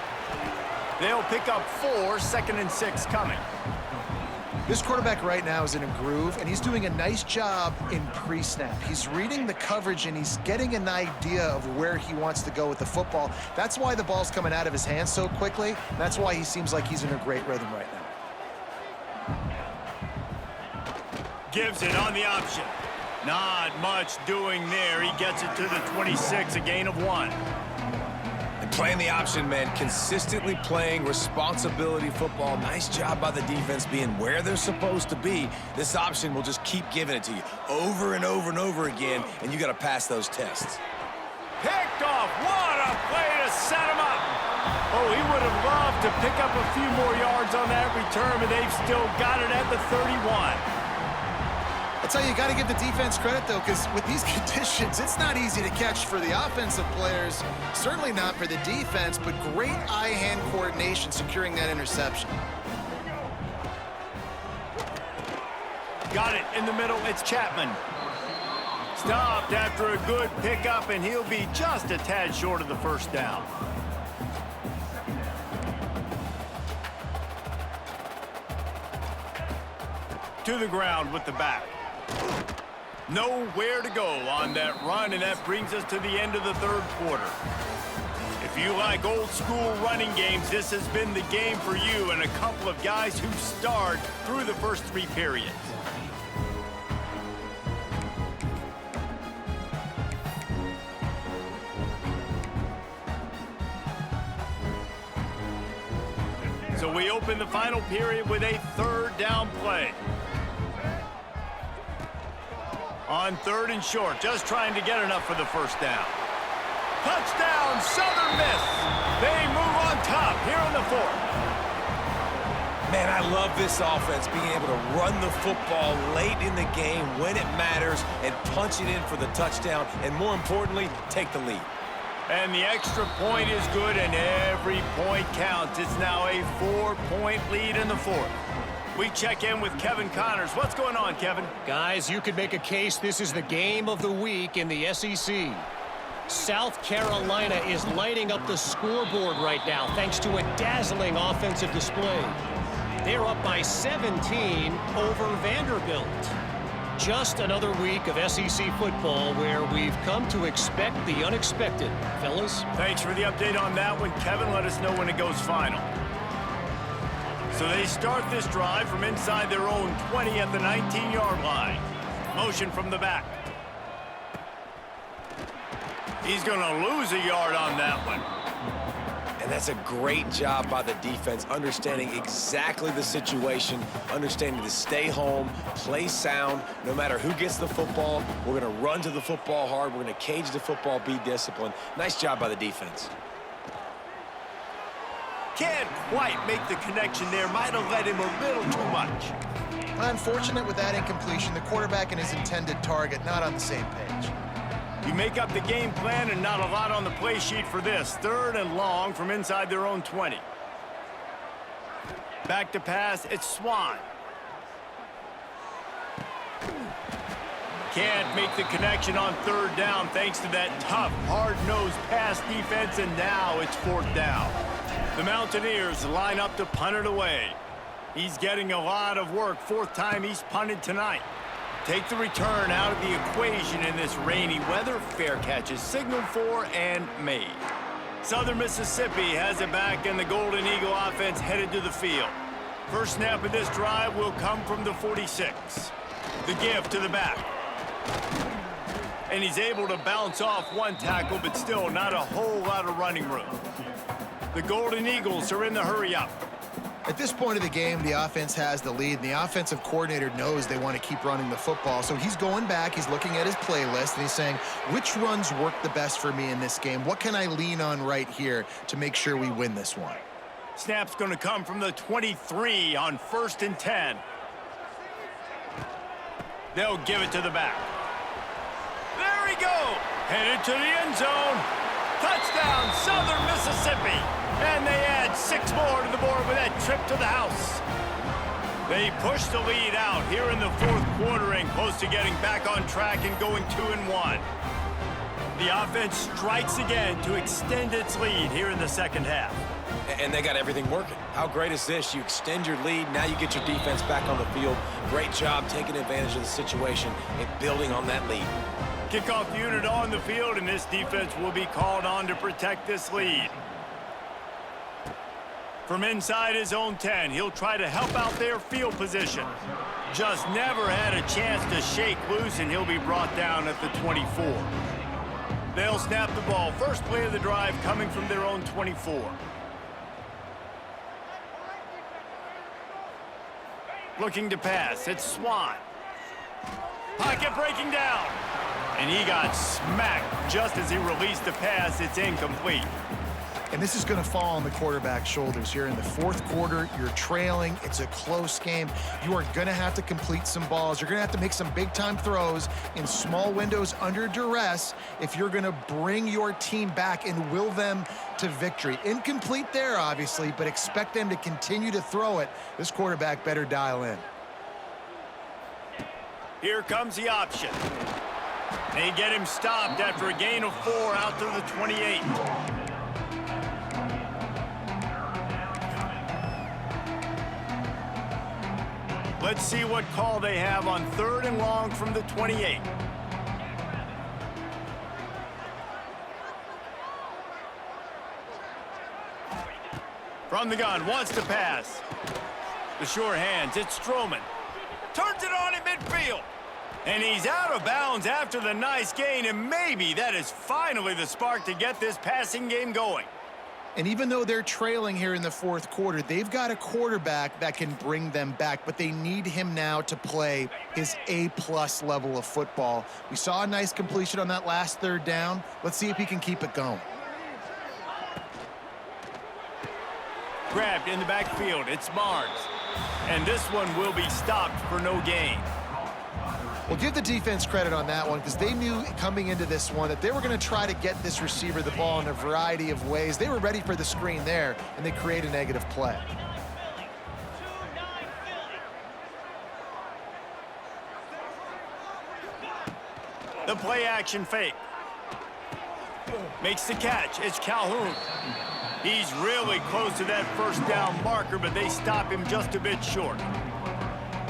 They'll pick up 4, 2nd and 6 coming. This quarterback right now is in a groove, and he's doing a nice job in pre-snap. He's reading the coverage, and he's getting an idea of where he wants to go with the football. That's why the ball's coming out of his hands so quickly. That's why he seems like he's in a great rhythm right now. Gives it on the option. Not much doing there. He gets it to the 26, a gain of 1. Playing the option, man, consistently playing responsibility football. Nice job by the defense being where they're supposed to be. This option will just keep giving it to you over and over and over again, and you got to pass those tests. Picked off. What a play to set him up. Oh, he would have loved to pick up a few more yards on that return, but they've still got it at the 31. That's how you got to give the defense credit, though, because with these conditions, it's not easy to catch for the offensive players, certainly not for the defense, but great eye-hand coordination securing that interception. Got it in the middle. It's Chapman. Stopped after a good pickup, and he'll be just a tad short of the first down. To the ground with the back. Nowhere to go on that run, and that brings us to the end of the third quarter. If you like old school running games, this has been the game for you and a couple of guys who starred through the first 3 periods. So we open the final period with a 3rd down play. On 3rd and short, just trying to get enough for the first down. Touchdown, Southern Miss. They move on top here in the 4th. Man, I love this offense, being able to run the football late in the game when it matters and punch it in for the touchdown, and more importantly, take the lead. And the extra point is good, and every point counts. It's now a 4-point lead in the 4th. We check in with Kevin Connors. What's going on, Kevin? Guys, you could make a case this is the game of the week in the SEC. South Carolina is lighting up the scoreboard right now thanks to a dazzling offensive display. They're up by 17 over Vanderbilt. Just another week of SEC football where we've come to expect the unexpected. Fellas? Thanks for the update on that one, Kevin. Let us know when it goes final. So they start this drive from inside their own 20 at the 19-yard line. Motion from the back. He's going to lose a yard on that one. And that's a great job by the defense, understanding exactly the situation, understanding to stay home, play sound. No matter who gets the football, we're going to run to the football hard. We're going to cage the football, be disciplined. Nice job by the defense. Can't quite make the connection there. Might have led him a little too much. Unfortunate with that incompletion. The quarterback and his intended target not on the same page. You make up the game plan, and not a lot on the play sheet for this. 3rd and long from inside their own 20. Back to pass, it's Swan. Can't make the connection on 3rd down thanks to that tough, hard-nosed pass defense, and now it's 4th down. The Mountaineers line up to punt it away. He's getting a lot of work. 4th time he's punted tonight. Take the return out of the equation in this rainy weather. Fair catches signaled for and made. Southern Mississippi has it back, and the Golden Eagle offense headed to the field. First snap of this drive will come from the 46. The give to the back. And he's able to bounce off one tackle, but still not a whole lot of running room. The Golden Eagles are in the hurry-up. At this point of the game, the offense has the lead, and the offensive coordinator knows they want to keep running the football. So he's going back, he's looking at his playlist, and he's saying, which runs work the best for me in this game? What can I lean on right here to make sure we win this one? Snap's going to come from the 23 on 1st and 10. They'll give it to the back. go. Headed to the end zone. Touchdown, Southern Mississippi. And they add 6 more to the board with that trip to the house. They push the lead out here in the fourth quarter and close to getting back on track and going 2-1. The offense strikes again to extend its lead here in the second half. And they got everything working. How great is this? You extend your lead. Now you get your defense back on the field. Great job taking advantage of the situation and building on that lead. Kickoff unit on the field, and this defense will be called on to protect this lead. From inside his own 10, he'll try to help out their field position. Just never had a chance to shake loose, and he'll be brought down at the 24. They'll snap the ball. First play of the drive coming from their own 24. Looking to pass. It's Swan. Pocket breaking down. And he got smacked just as he released the pass. It's incomplete. And this is going to fall on the quarterback's shoulders here in the fourth quarter. You're trailing. It's a close game. You are going to have to complete some balls. You're going to have to make some big-time throws in small windows under duress if you're going to bring your team back and will them to victory. Incomplete there, obviously, but expect them to continue to throw it. This quarterback better dial in. Here comes the option. They get him stopped after a gain of 4 out to the 28. Let's see what call they have on 3rd and long from the 28. From the gun, wants to pass. The sure hands, it's Stroman. Turns it on in midfield. And he's out of bounds after the nice gain, and maybe that is finally the spark to get this passing game going. And even though they're trailing here in the fourth quarter, they've got a quarterback that can bring them back, but they need him now to play his A-plus level of football. We saw a nice completion on that last 3rd down. Let's see if he can keep it going. Grabbed in the backfield, it's Barnes. And this one will be stopped for no gain. Well, give the defense credit on that one because they knew coming into this one that they were going to try to get this receiver the ball in a variety of ways. They were ready for the screen there, and they create a negative play. The play action fake. Makes the catch. It's Calhoun. He's really close to that first down marker, but they stop him just a bit short.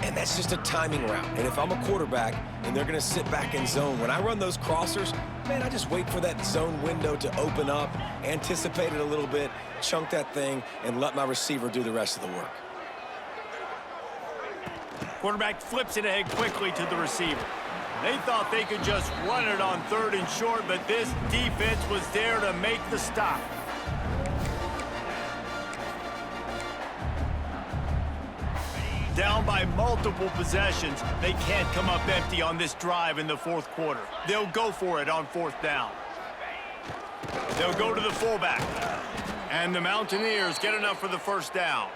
And that's just a timing route. And if I'm a quarterback and they're going to sit back in zone, when I run those crossers, man, I just wait for that zone window to open up, anticipate it a little bit, chunk that thing, and let my receiver do the rest of the work. Quarterback flips it ahead quickly to the receiver. They thought they could just run it on 3rd and short, but this defense was there to make the stop. Down by multiple possessions, they can't come up empty on this drive in the fourth quarter. They'll go for it on 4th down. They'll go to the fullback. And the Mountaineers get enough for the first down.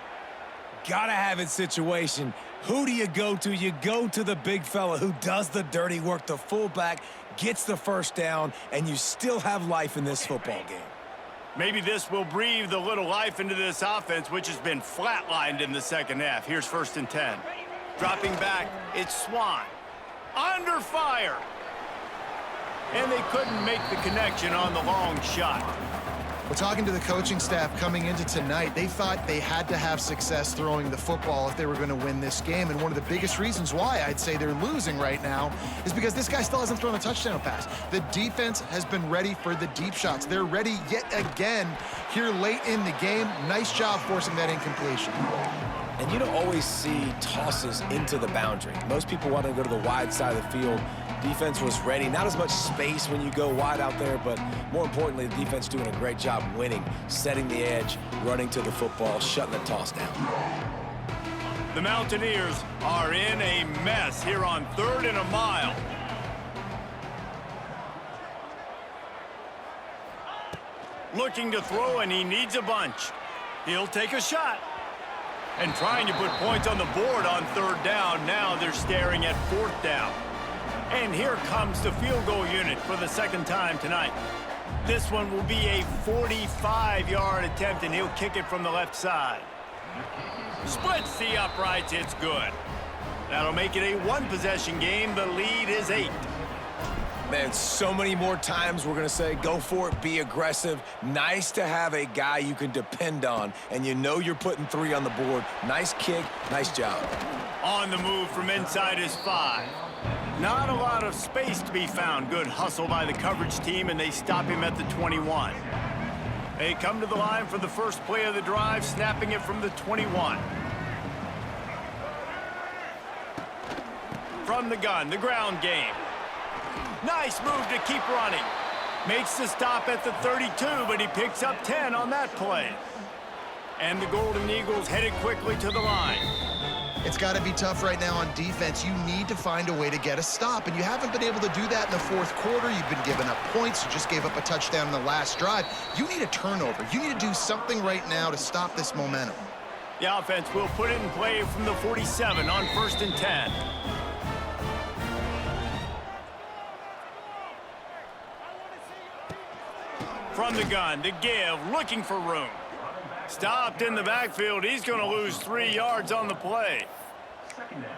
Gotta have it situation. Who do you go to? You go to the big fella who does the dirty work. The fullback gets the first down, and you still have life in this football game. Maybe this will breathe a little life into this offense, which has been flatlined in the second half. Here's 1st and 10. Dropping back, it's Swan. Under fire. And they couldn't make the connection on the long shot. We're talking to the coaching staff coming into tonight. They thought they had to have success throwing the football if they were going to win this game. And one of the biggest reasons why I'd say they're losing right now is because this guy still hasn't thrown a touchdown pass. The defense has been ready for the deep shots. They're ready yet again here late in the game. Nice job forcing that incompletion. And you don't always see tosses into the boundary. Most people want to go to the wide side of the field. Defense was ready. Not as much space when you go wide out there, but more importantly, the defense doing a great job winning, setting the edge, running to the football, shutting the toss down. The Mountaineers are in a mess here on 3rd and a mile. Looking to throw, and he needs a bunch. He'll take a shot. And trying to put points on the board on 3rd down. Now they're staring at 4th down. And here comes the field goal unit for the second time tonight. This one will be a 45-yard attempt, and he'll kick it from the left side. Splits the uprights. It's good. That'll make it a one-possession game. The lead is 8. Man, so many more times we're going to say, go for it, be aggressive. Nice to have a guy you can depend on, and you know you're putting 3 on the board. Nice kick, nice job. On the move from inside is 5. Not a lot of space to be found. Good hustle by the coverage team, and they stop him at the 21. They come to the line for the first play of the drive, snapping it from the 21. From the gun, the ground game. Nice move to keep running. Makes the stop at the 32, but he picks up 10 on that play. And the Golden Eagles headed quickly to the line. It's got to be tough right now on defense. You need to find a way to get a stop, and you haven't been able to do that in the fourth quarter. You've been giving up points. You just gave up a touchdown in the last drive. You need a turnover. You need to do something right now to stop this momentum. The offense will put it in play from the 47 on 1st and 10. From the gun, the give, looking for room. Stopped in the backfield. He's going to lose 3 yards on the play.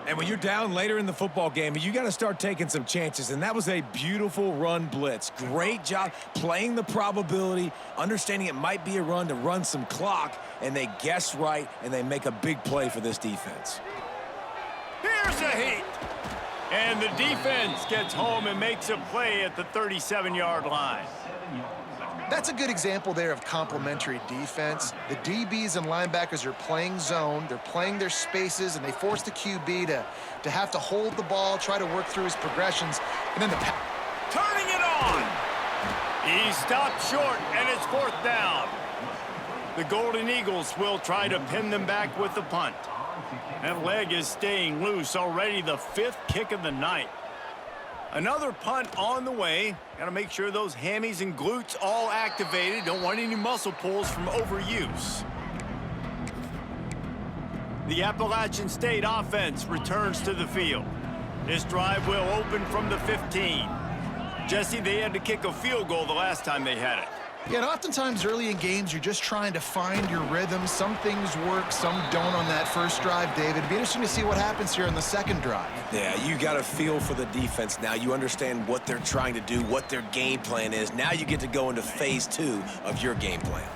And when you're down later in the football game, you got to start taking some chances, and that was a beautiful run blitz. Great job playing the probability, understanding it might be a run to run some clock, and they guess right, and they make a big play for this defense. Here's a heat. And the defense gets home and makes a play at the 37-yard line. That's a good example there of complementary defense. The DBs and linebackers are playing zone, they're playing their spaces, and they force the QB to have to hold the ball, try to work through his progressions, and then turning it on. He stopped short, and it's 4th down. The Golden Eagles will try to pin them back with the punt. That leg is staying loose, already the 5th kick of the night. Another punt on the way. Got to make sure those hammies and glutes all activated. Don't want any muscle pulls from overuse. The Appalachian State offense returns to the field. This drive will open from the 15. Jesse, they had to kick a field goal the last time they had it. Yeah, and oftentimes early in games, you're just trying to find your rhythm. Some things work, some don't on that first drive, David. It'd be interesting to see what happens here in the second drive. Yeah, you got to feel for the defense now. You understand what they're trying to do, what their game plan is. Now you get to go into phase 2 of your game plan.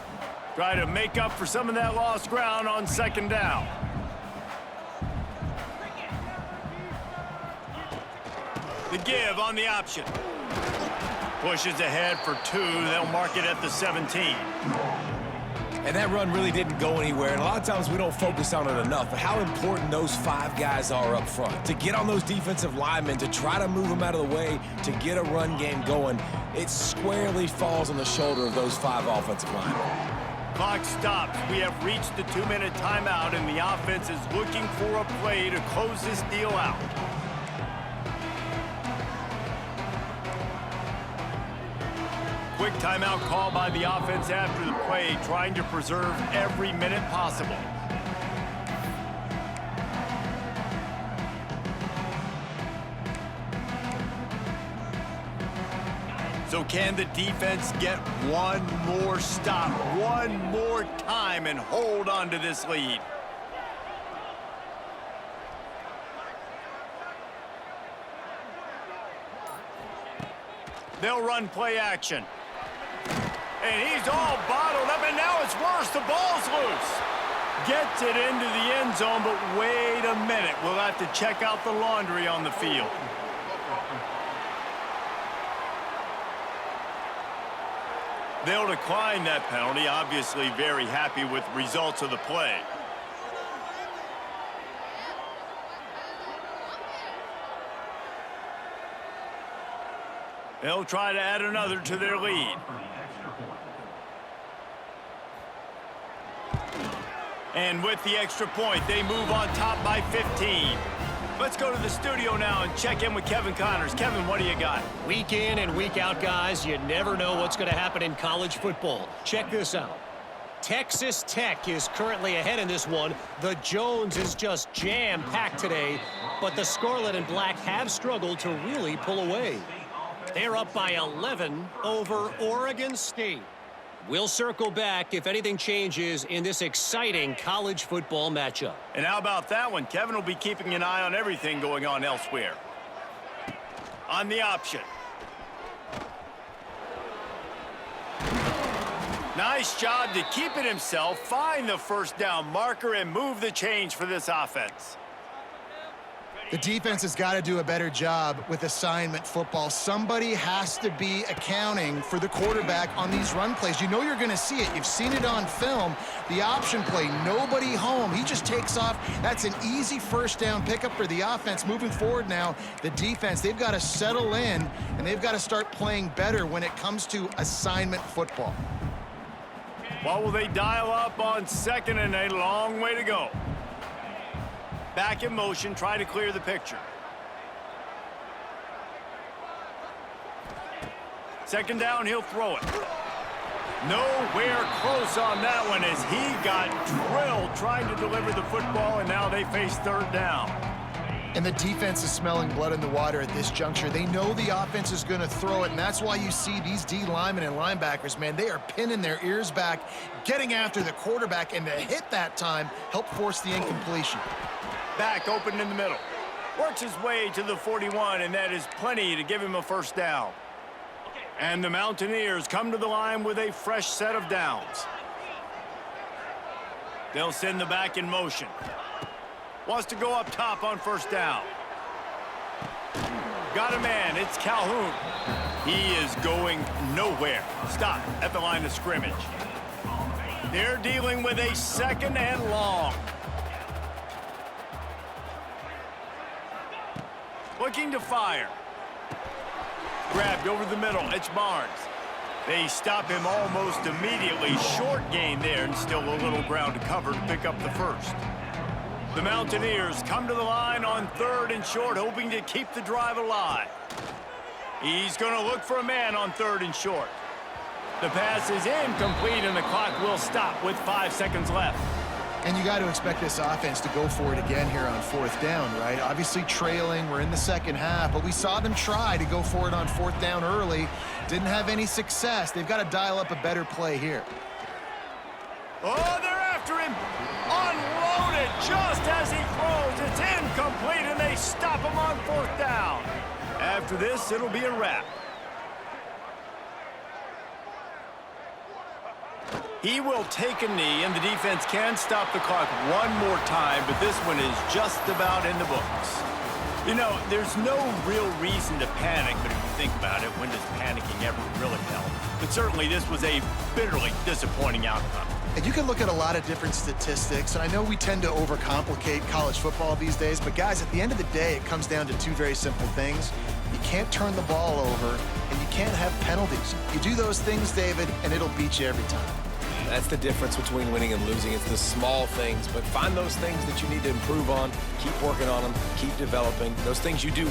Try to make up for some of that lost ground on 2nd down. The give on the option. Pushes ahead for 2. They'll mark it at the 17. And that run really didn't go anywhere. And a lot of times we don't focus on it enough. But how important those 5 guys are up front. To get on those defensive linemen, to try to move them out of the way, to get a run game going, it squarely falls on the shoulder of those 5 offensive linemen. Clock stops. We have reached the 2-minute timeout, and the offense is looking for a play to close this deal out. Quick timeout call by the offense after the play, trying to preserve every minute possible. So can the defense get one more stop, one more time, and hold on to this lead? They'll run play action. And he's all bottled up, and now it's worse. The ball's loose. Gets it into the end zone, but wait a minute. We'll have to check out the laundry on the field. They'll decline that penalty, obviously very happy with results of the play. They'll try to add another to their lead. And with the extra point, they move on top by 15. Let's go to the studio now and check in with Kevin Connors. Kevin, what do you got? Week in and week out, guys, you never know what's going to happen in college football. Check this out. Texas Tech is currently ahead in this one. The Jones is just jam-packed today. but the Scarlet and Black have struggled to really pull away. They're up by 11 over Oregon State. We'll circle back if anything changes in this exciting college football matchup. And how about that one? Kevin will be keeping an eye on everything going on elsewhere. On the option. Nice job to keep it himself, find the first down marker, and move the change for this offense. The defense has got to do a better job with assignment football. Somebody has to be accounting for the quarterback on these run plays. You know you're going to see it. You've seen it on film. The option play, nobody home. He just takes off. That's an easy first down pickup for the offense. Moving forward now, the defense, they've got to settle in, and they've got to start playing better when it comes to assignment football. What will they dial up on second and a long way to go? Back in motion, try to clear the picture. Second down, he'll throw it. Nowhere close on that one as he got drilled trying to deliver the football, and now they face third down. And the defense is smelling blood in the water at this juncture. They know the offense is going to throw it, and that's why you see these D linemen and linebackers, man, they are pinning their ears back, getting after the quarterback, and the hit that time helped force the incompletion. Back open in the middle. Works his way to the 41, and that is plenty to give him a first down. And the Mountaineers come to the line with a fresh set of downs. They'll send the back in motion. Wants to go up top on first down. Got a man, it's Calhoun. He is going nowhere. Stop at the line of scrimmage. They're dealing with a second and long. Looking to fire. Grabbed over the middle, it's Barnes. They stop him almost immediately. Short gain there and still a little ground to cover to pick up the first. The Mountaineers come to the line on third and short, hoping to keep the drive alive. He's going to look for a man on third and short. The pass is incomplete, and the clock will stop with 5 seconds left. And you got to expect this offense to go for it again here on fourth down, right? Obviously trailing, we're in the second half, but we saw them try to go for it on fourth down early. Didn't have any success. They've got to dial up a better play here. Oh, they're after him. Unloaded just as he throws. It's incomplete, and they stop him on fourth down. After this, it'll be a wrap. He will take a knee, and the defense can stop the clock one more time, but this one is just about in the books. You know, there's no real reason to panic, but if you think about it, when does panicking ever really help? But certainly this was a bitterly disappointing outcome. And you can look at a lot of different statistics, and I know we tend to overcomplicate college football these days, but guys, at the end of the day, it comes down to two very simple things. You can't turn the ball over, and you can't have penalties. You do those things, David, and it'll beat you every time. That's the difference between winning and losing. It's the small things, but find those things that you need to improve on, keep working on them, keep developing. Those things you do